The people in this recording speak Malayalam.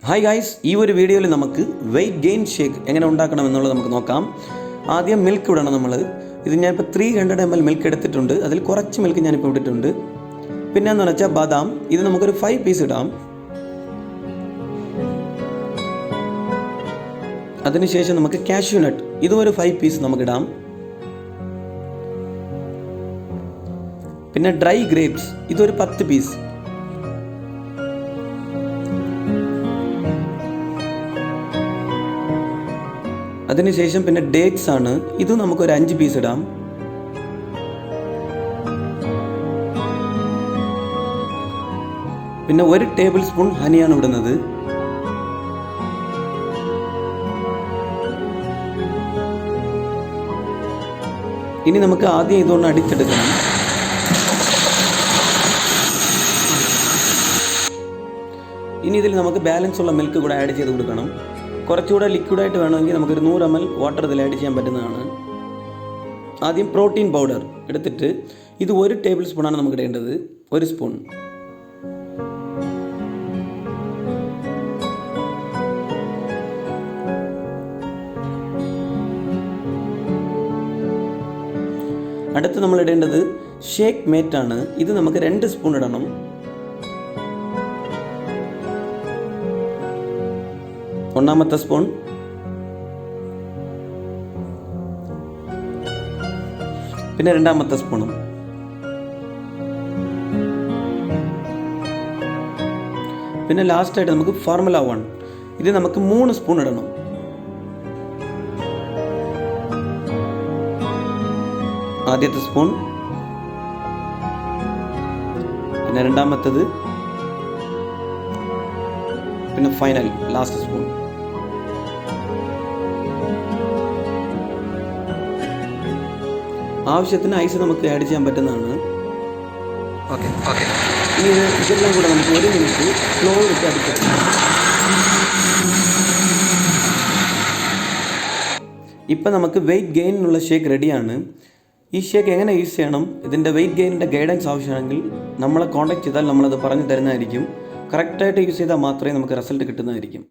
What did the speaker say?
ഹായ് ഗായ്സ്, ഈ ഒരു വീഡിയോയിൽ നമുക്ക് വെയിറ്റ് ഗെയിൻ ഷേക്ക് എങ്ങനെ ഉണ്ടാക്കണം എന്നുള്ളത് നമുക്ക് നോക്കാം. ആദ്യം മിൽക്ക് ഇടണം നമ്മൾ. ഇത് ഞാനിപ്പോൾ 300 ml മിൽക്ക് എടുത്തിട്ടുണ്ട്. അതിൽ കുറച്ച് മിൽക്ക് ഞാനിപ്പോൾ ഇട്ടിട്ടുണ്ട്. പിന്നെ എന്ന് വെച്ചാൽ ബദാം, ഇത് നമുക്കൊരു 5 പീസ് ഇടാം. അതിനുശേഷം നമുക്ക് കാഷ്യൂ നട്ട്, ഇതും ഒരു 5 പീസ് നമുക്കിടാം. പിന്നെ ഡ്രൈ ഗ്രേപ്സ്, ഇതൊരു 10 പീസ്. അതിനുശേഷം പിന്നെ ഡേറ്റ്സ് ആണ്, ഇത് നമുക്കൊരു 5 പീസ് ഇടാം. പിന്നെ 1 ടേബിൾ സ്പൂൺ ഹണിയാണ് ഇടുന്നത്. ഇനി നമുക്ക് ആദ്യം ഇതൊന്ന് അടിച്ചെടുക്കണം. ഇനി ഇതിൽ നമുക്ക് ബാലൻസ് ഉള്ള മിൽക്ക് കൂടെ ആഡ് ചെയ്ത് കൊടുക്കണം. കുറച്ചുകൂടെ ലിക്വിഡായിട്ട് വേണമെങ്കിൽ നമുക്കൊരു 100 ml വാട്ടർ ഇതിൽ ആഡ് ചെയ്യാൻ പറ്റുന്നതാണ്. ആദ്യം പ്രോട്ടീൻ പൗഡർ എടുത്തിട്ട് ഇത് 1 ടേബിൾ സ്പൂണാണ് നമുക്ക് ഇടേണ്ടത്. 1 സ്പൂൺ. അടുത്ത് നമ്മൾ ഇടേണ്ടത് ഷേക്ക് മേറ്റാണ്. ഇത് നമുക്ക് 2 സ്പൂൺ ഇടണം. ഒന്നാമത്തെ സ്പൂൺ, പിന്നെ രണ്ടാമത്തെ സ്പൂണും, പിന്നെ ലാസ്റ്റായിട്ട് നമുക്ക് ഫോർമുല 1, ഇത് നമുക്ക് 3 സ്പൂൺ ഇടണം. ആദ്യത്തെ സ്പൂൺ, പിന്നെ രണ്ടാമത്തേത്, പിന്നെ ഫൈനൽ ലാസ്റ്റ് സ്പൂൺ. ആവശ്യത്തിന് ഐസ് നമുക്ക് ആഡ് ചെയ്യാൻ പറ്റുന്നതാണ്. ഇനി ഇതെല്ലാം കൂടെ നമുക്ക് 1 മിനിറ്റ് സ്ലോ ഇട്ട് അടിച്ചെടുക്കാം. ഇപ്പം നമുക്ക് വെയിറ്റ് ഗെയിനുള്ള ഷേക്ക് റെഡിയാണ്. ഈ ഷേക്ക് എങ്ങനെ യൂസ് ചെയ്യണം, ഇതിൻ്റെ വെയിറ്റ് ഗെയിനിൻ്റെ ഗൈഡൻസ് ആവശ്യമാണെങ്കിൽ നമ്മളെ കോൺടാക്ട് ചെയ്താൽ നമ്മളത് പറഞ്ഞു തരുന്നതായിരിക്കും. കറക്റ്റായിട്ട് യൂസ് ചെയ്താൽ മാത്രമേ നമുക്ക് റിസൾട്ട് കിട്ടുന്നതായിരിക്കും.